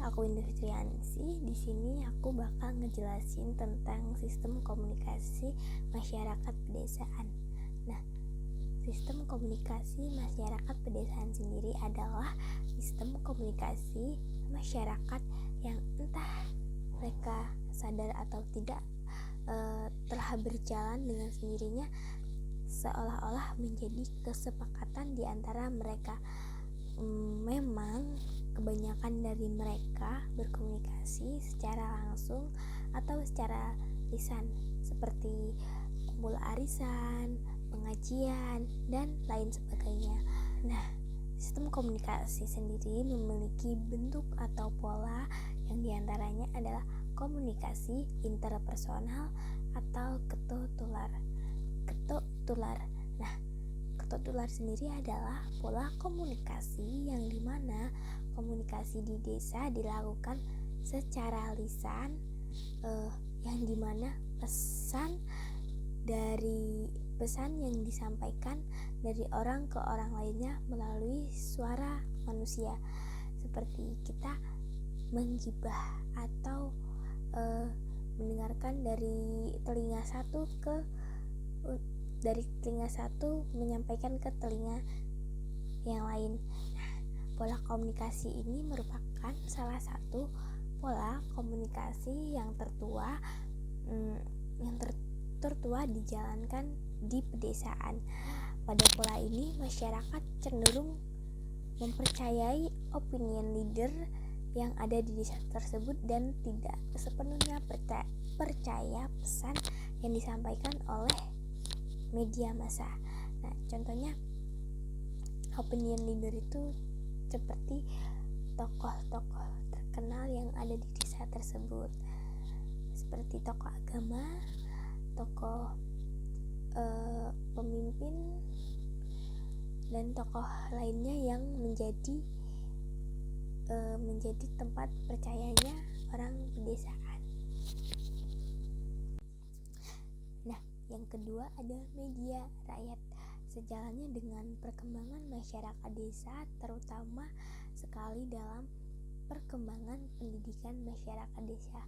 aku Industriansi. Di sini aku bakal ngejelasin tentang sistem komunikasi masyarakat pedesaan. Nah, sistem komunikasi masyarakat pedesaan sendiri adalah sistem komunikasi masyarakat yang entah mereka sadar atau tidak telah berjalan dengan sendirinya, seolah-olah menjadi kesepakatan di antara mereka. Memang kebanyakan dari mereka berkomunikasi secara langsung atau secara lisan, seperti kumpul arisan, pengajian, dan lain sebagainya. Nah, sistem komunikasi sendiri memiliki bentuk atau pola yang diantaranya adalah komunikasi interpersonal atau ketuk tular. Nah, ketuk tular sendiri adalah pola komunikasi yang dimana komunikasi di desa dilakukan secara lisan, yang dimana pesan yang disampaikan dari orang ke orang lainnya melalui suara manusia, seperti kita menggibah atau mendengarkan dari telinga satu menyampaikan ke telinga yang lain. Nah, pola komunikasi ini merupakan salah satu pola komunikasi yang tertua dijalankan di pedesaan. Pada pola ini, masyarakat cenderung mempercayai opinion leader yang ada di desa tersebut dan tidak sepenuhnya percaya pesan yang disampaikan oleh media massa. Nah, contohnya opinion leader itu seperti tokoh-tokoh terkenal yang ada di desa tersebut, seperti tokoh agama, tokoh pemimpin, dan tokoh lainnya yang menjadi tempat percayanya orang pedesaan. Nah, yang kedua ada media rakyat. Sejalannya dengan perkembangan masyarakat desa, terutama sekali dalam perkembangan pendidikan masyarakat desa.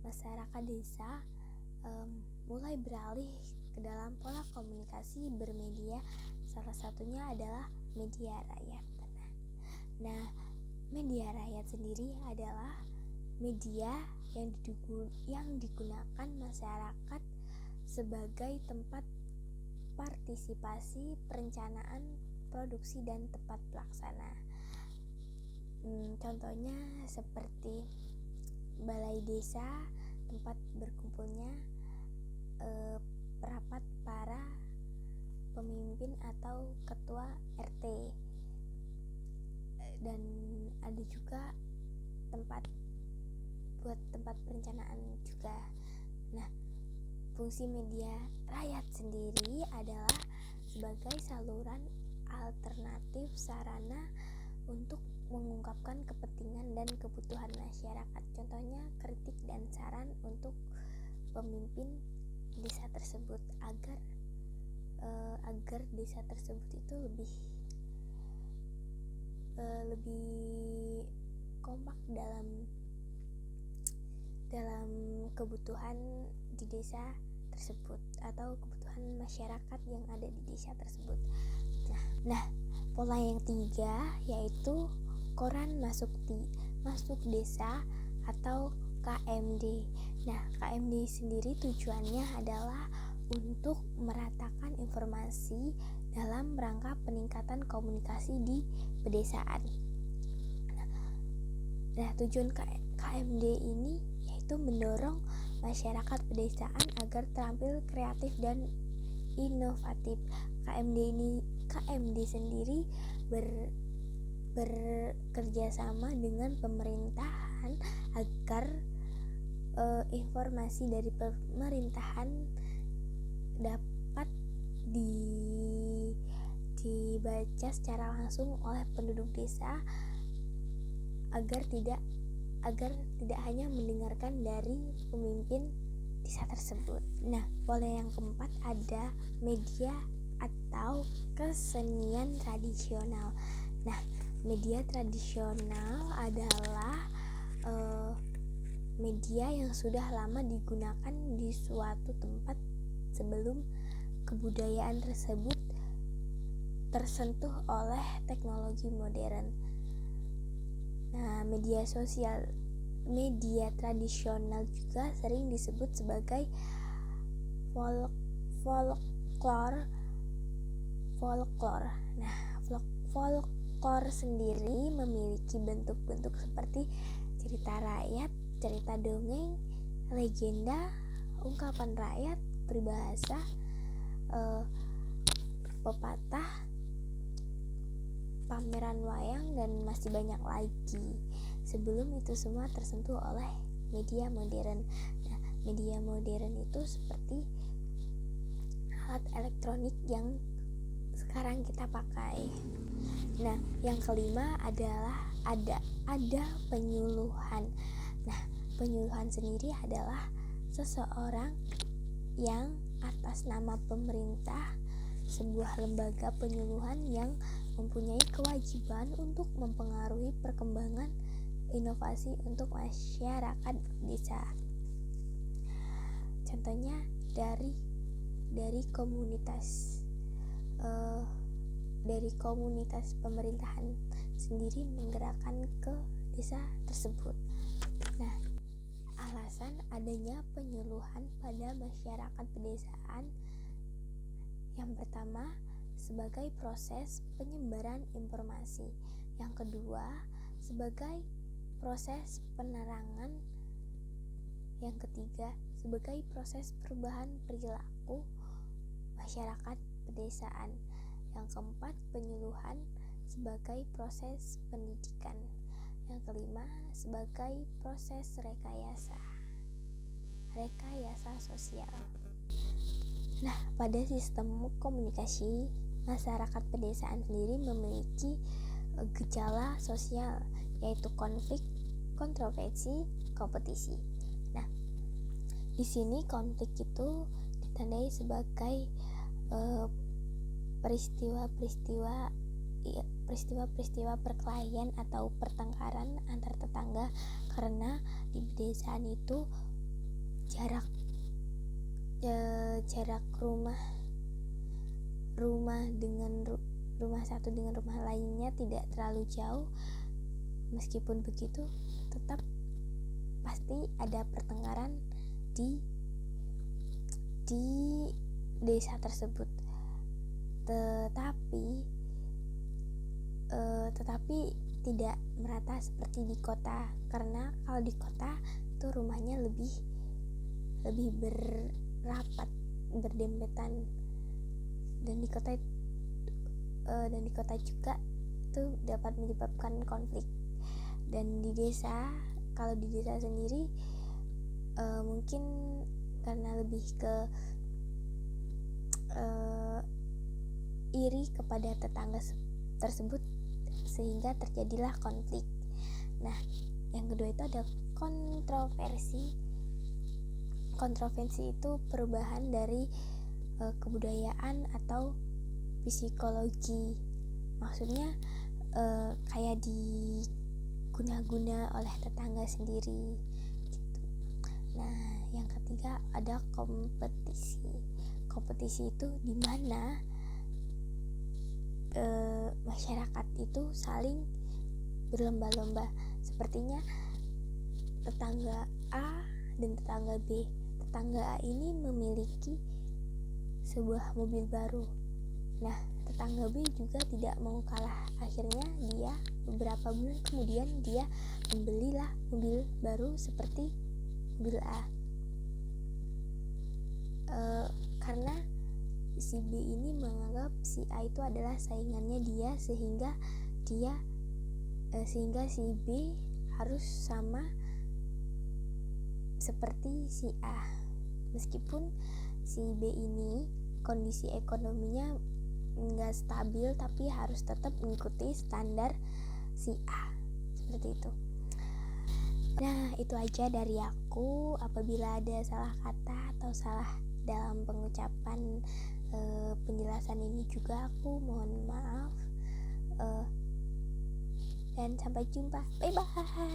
Masyarakat desa mulai beralih ke dalam pola komunikasi bermedia, salah satunya adalah media rakyat. Nah, media rakyat sendiri adalah media yang digunakan masyarakat sebagai tempat partisipasi, perencanaan, produksi, dan tempat pelaksana. Contohnya seperti balai desa, tempat berkumpulnya perapat para pemimpin atau ketua RT, dan ada juga tempat perencanaan juga. Nah, fungsi media rakyat sendiri adalah sebagai saluran alternatif sarana untuk mengungkapkan kepentingan dan kebutuhan masyarakat. Contohnya kritik dan saran untuk pemimpin desa tersebut agar desa tersebut itu lebih kompak dalam kebutuhan di desa tersebut atau kebutuhan masyarakat yang ada di desa tersebut. Nah, pola yang tiga yaitu koran masuk desa atau KMD. Nah, KMD sendiri tujuannya adalah untuk meratakan informasi dalam rangka peningkatan komunikasi di pedesaan. Nah, tujuan KMD ini yaitu mendorong masyarakat pedesaan agar terampil kreatif dan inovatif. KMD sendiri bekerja sama dengan pemerintahan agar informasi dari pemerintahan dapat dibaca secara langsung oleh penduduk desa agar tidak hanya mendengarkan dari pemimpin desa tersebut. Nah, pola yang keempat ada media atau kesenian tradisional. Nah, media tradisional adalah media yang sudah lama digunakan di suatu tempat sebelum kebudayaan tersebut tersentuh oleh teknologi modern. Nah, media tradisional juga sering disebut sebagai folklore. Nah, folklore sendiri memiliki bentuk-bentuk seperti cerita rakyat, cerita dongeng, legenda, ungkapan rakyat, peribahasa, pepatah, pameran wayang, dan masih banyak lagi. Sebelum itu semua tersentuh oleh media modern. Nah, media modern itu seperti alat elektronik yang sekarang kita pakai. Nah, yang kelima adalah ada penyuluhan. Nah, penyuluhan sendiri adalah seseorang yang atas nama pemerintah, sebuah lembaga penyuluhan yang mempunyai kewajiban untuk mempengaruhi perkembangan inovasi untuk masyarakat desa. Contohnya dari komunitas pemerintahan sendiri menggerakkan ke desa tersebut. Nah, alasan adanya penyuluhan pada masyarakat pedesaan yang pertama sebagai proses penyebaran informasi, yang kedua sebagai proses penerangan, yang ketiga sebagai proses perubahan perilaku masyarakat pedesaan, yang keempat penyuluhan sebagai proses pendidikan, yang kelima sebagai proses rekayasa sosial. Nah, pada sistem komunikasi masyarakat pedesaan sendiri memiliki gejala sosial, yaitu konflik, kontroversi, kompetisi. Nah, di sini konflik itu ditandai sebagai peristiwa perkelahian atau pertengkaran antar tetangga, karena di pedesaan itu jarak rumah satu dengan rumah lainnya tidak terlalu jauh. Meskipun begitu, tetap pasti ada pertengkaran di desa tersebut. Tetapi tidak merata seperti di kota, karena kalau di kota itu rumahnya lebih berapat, berdempetan, dan di kota juga itu dapat menyebabkan konflik. Dan di desa, kalau di desa sendiri mungkin karena lebih ke iri kepada tetangga tersebut sehingga terjadilah konflik. Nah, yang kedua itu ada kontroversi. Kontroversi itu perubahan dari kebudayaan atau psikologi. Maksudnya kayak diguna-guna oleh tetangga sendiri gitu. Nah, yang ketiga ada kompetisi. Kompetisi itu di mana masyarakat itu saling berlomba-lomba. Sepertinya tetangga A dan tetangga B. Tetangga A ini memiliki sebuah mobil baru. Nah, tetangga B juga tidak mau kalah. Akhirnya dia beberapa bulan kemudian dia membelilah mobil baru seperti mobil A. Karena si B ini menganggap si A itu adalah saingannya dia, sehingga si B harus sama seperti si A. Meskipun si B ini kondisi ekonominya nggak stabil, tapi harus tetap mengikuti standar si A, seperti itu. Nah, itu aja dari aku. Apabila ada salah kata atau salah dalam pengucapan penjelasan ini juga, aku mohon maaf. Dan sampai jumpa. Bye bye.